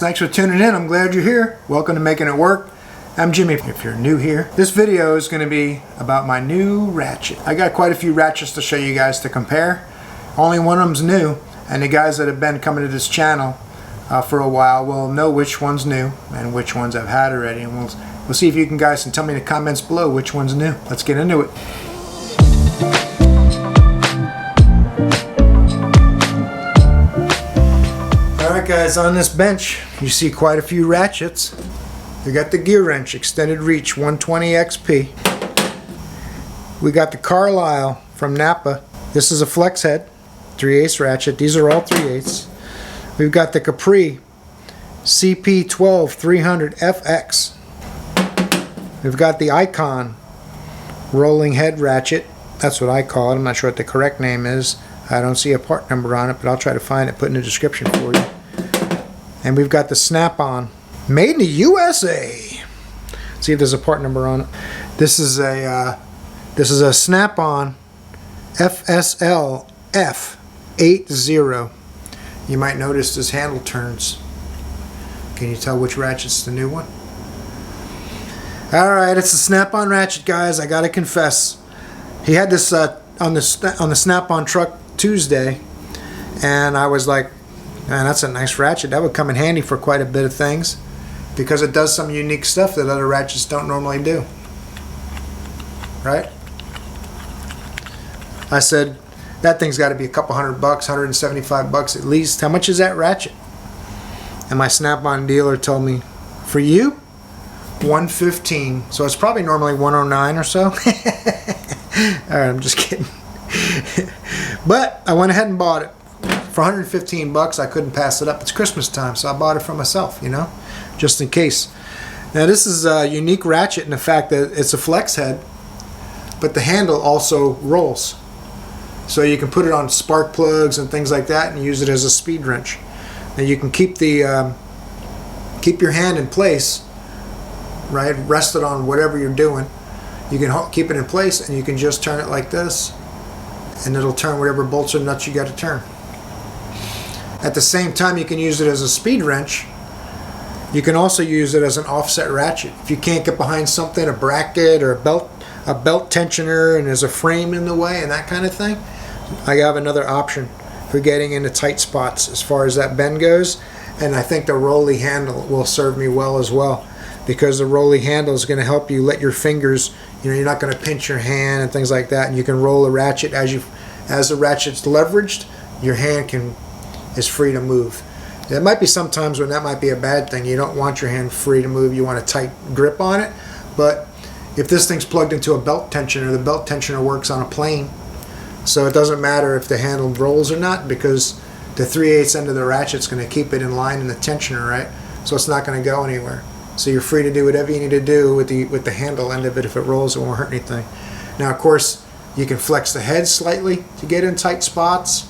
Thanks for tuning in. I'm glad you're here. Welcome to Making It Work. I'm Jimmy. If you're new here, this video is going to be about my new Ratchet. I got quite a few Ratchets to show you guys to compare. Only one of them's new, and the guys that have been coming to this channel for a while will know which one's new and which ones I've had already. And we'll see if you guys can tell me in the comments below which one's new. Let's get into it. Alright guys, on this bench you see quite a few Ratchets. We got the GearWrench Extended Reach 120 XP. We got the Carlyle from Napa. This is a flex head, 3/8 ratchet. These are all 3/8. We've got the Capri CP12 300 FX. We've got the Icon rolling head ratchet. That's what I call it. I'm not sure what the correct name is. I don't see a part number on it, but I'll try to find it, put in the description for you. And we've got the Snap-on, made in the USA. See if there's a part number on it. This is a Snap-on FSL F80. You might notice this handle turns. Can you tell which ratchet's the new one? Alright, it's a Snap-on ratchet, guys. I gotta confess. He had this on the Snap-on truck Tuesday, and I was like, man, that's a nice ratchet. That would come in handy for quite a bit of things, because it does some unique stuff that other ratchets don't normally do. Right? I said, that thing's got to be a couple $100, $175 at least. How much is that ratchet? And my Snap-on dealer told me, for you, $115. So it's probably normally $109 or so. Alright, I'm just kidding. But I went ahead and bought it. For $115, I couldn't pass it up. It's Christmas time, so I bought it for myself, you know, just in case. Now this is a unique ratchet in the fact that it's a flex head, but the handle also rolls. So you can put it on spark plugs and things like that and use it as a speed wrench. And you can keep the keep your hand in place, right, rested on whatever you're doing. You can keep it in place, and you can just turn it like this, and it'll turn whatever bolts or nuts you got to turn. At the same time, you can use it as a speed wrench. You can also use it as an offset ratchet. If you can't get behind something, a bracket or a belt tensioner, and there's a frame in the way and that kind of thing, I have another option for getting into tight spots as far as that bend goes. And I think the rolly handle will serve me well as well, because the rolly handle is going to help you let your fingers, you know, you're not going to pinch your hand and things like that, and you can roll a ratchet as the ratchet's leveraged, your hand is free to move. There might be some times when that might be a bad thing. You don't want your hand free to move. You want a tight grip on it. But if this thing's plugged into a belt tensioner, the belt tensioner works on a plane. So it doesn't matter if the handle rolls or not, because the 3/8 end of the ratchet's going to keep it in line in the tensioner, right? So it's not going to go anywhere. So you're free to do whatever you need to do with the handle end of it. If it rolls, it won't hurt anything. Now, of course, you can flex the head slightly to get in tight spots.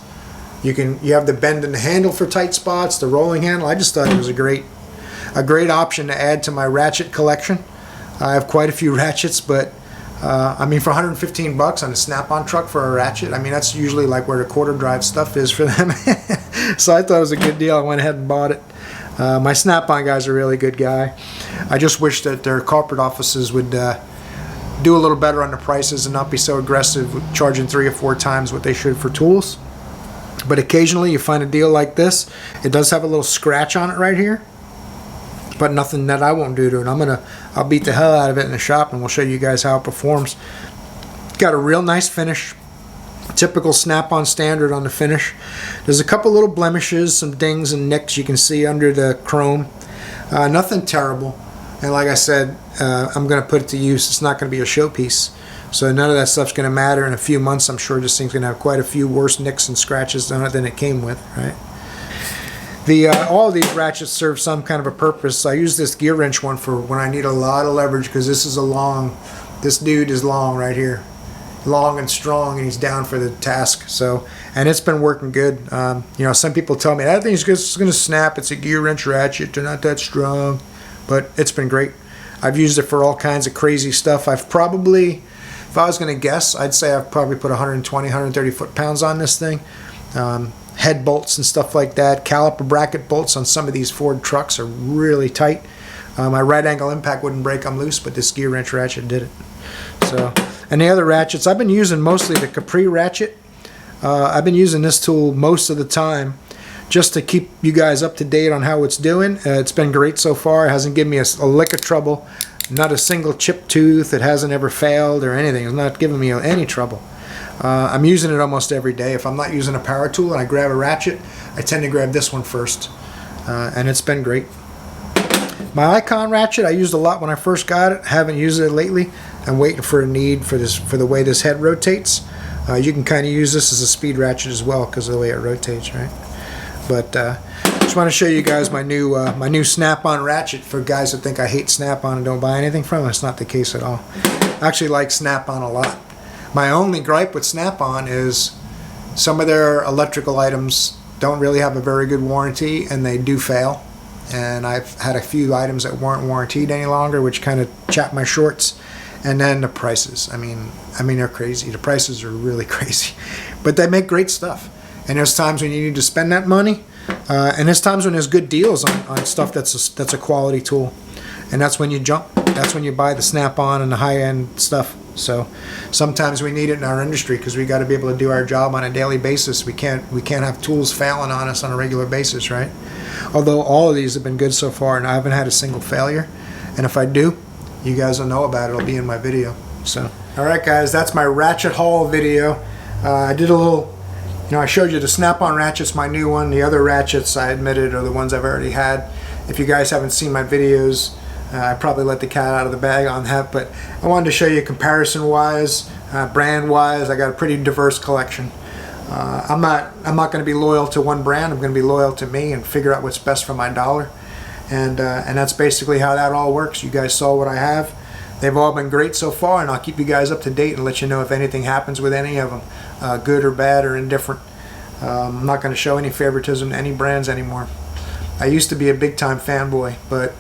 You have the bend in the handle for tight spots, the rolling handle. I just thought it was a great option to add to my ratchet collection. I have quite a few ratchets, but I mean, for $115 on a Snap-on truck for a ratchet, I mean, that's usually like where the quarter drive stuff is for them. So I thought it was a good deal. I went ahead and bought it. My Snap-on guy's a really good guy. I just wish that their corporate offices would do a little better on the prices and not be so aggressive, charging 3 or 4 times what they should for tools. But occasionally you find a deal like this. It does have a little scratch on it right here, but nothing that I won't do to it. I'll beat the hell out of it in the shop, and we'll show you guys how it performs. Got a real nice finish. Typical Snap-on standard on the finish. There's a couple little blemishes, some dings and nicks you can see under the chrome. Nothing terrible. And like I said, I'm going to put it to use. It's not going to be a showpiece. So none of that stuff's going to matter. In a few months, I'm sure this thing's going to have quite a few worse nicks and scratches on it than it came with, right? All of these ratchets serve some kind of a purpose. I use this GearWrench one for when I need a lot of leverage, because this dude is long right here. Long and strong, and he's down for the task. So, and it's been working good. You know, some people tell me that thing's just going to snap. It's a GearWrench ratchet. They're not that strong. But it's been great. I've used it for all kinds of crazy stuff. I've probably, if I was going to guess, I'd say I've probably put 120, 130 foot-pounds on this thing. head bolts and stuff like that. Caliper bracket bolts on some of these Ford trucks are really tight. My right angle impact wouldn't break them loose, but this GearWrench ratchet did it. So, and the other ratchets, I've been using mostly the Capri ratchet. I've been using this tool most of the time just to keep you guys up to date on how it's doing. It's been great so far. It hasn't given me a lick of trouble. Not a single chipped tooth. It hasn't ever failed or anything. It's not giving me any trouble. I'm using it almost every day. If I'm not using a power tool and I grab a ratchet, I tend to grab this one first. And it's been great. My Icon ratchet I used a lot when I first got it. Haven't used it lately. I'm waiting for a need for the way this head rotates. You can kind of use this as a speed ratchet as well because of the way it rotates, right? But just want to show you guys my new snap-on ratchet for guys that think I hate snap-on and don't buy anything from it. It's not the case at all. I actually like snap-on a lot. My only gripe with snap-on is some of their electrical items don't really have a very good warranty and they do fail. And I've had a few items that weren't warranted any longer, which kind of chapped my shorts. And then the prices. I mean they're crazy. The prices are really crazy, but they make great stuff. And there's times when you need to spend that money, and there's times when there's good deals on stuff that's a quality tool, and that's when you jump. That's when you buy the snap-on and the high-end stuff. So sometimes we need it in our industry because we got to be able to do our job on a daily basis. We can't have tools failing on us on a regular basis, right? Although all of these have been good so far, and I haven't had a single failure. And if I do, you guys will know about it. It'll be in my video. So, all right, guys, that's my ratchet haul video. I did a little, I showed you the snap-on ratchets, my new one. The other ratchets, I admitted, are the ones I've already had. If you guys haven't seen my videos, I probably let the cat out of the bag on that. But I wanted to show you comparison-wise, brand-wise. I got a pretty diverse collection. I'm not going to be loyal to one brand. I'm going to be loyal to me and figure out what's best for my dollar. And that's basically how that all works. You guys saw what I have. They've all been great so far, and I'll keep you guys up to date and let you know if anything happens with any of them, good or bad or indifferent. I'm not going to show any favoritism to any brands anymore. I used to be a big-time fanboy, but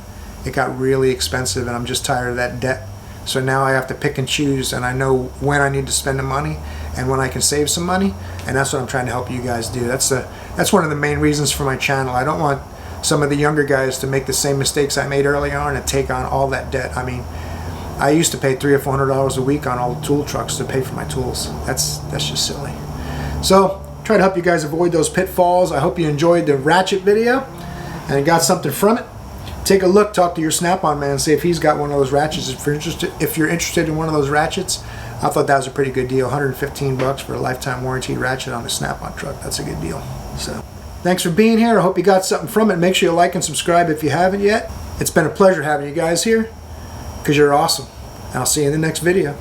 it got really expensive, and I'm just tired of that debt. So now I have to pick and choose, and I know when I need to spend the money and when I can save some money, and that's what I'm trying to help you guys do. That's one of the main reasons for my channel. I don't want some of the younger guys to make the same mistakes I made early on and take on all that debt. I mean, I used to pay $300 or $400 a week on all the tool trucks to pay for my tools. That's just silly. So try to help you guys avoid those pitfalls. I hope you enjoyed the ratchet video and got something from it. Take a look, talk to your snap-on man, see if he's got one of those ratchets. If you're interested in one of those ratchets, I thought that was a pretty good deal. $115 for a lifetime warranty ratchet on the snap-on truck. That's a good deal. So thanks for being here. I hope you got something from it. Make sure you like and subscribe if you haven't yet. It's been a pleasure having you guys here because you're awesome. And I'll see you in the next video.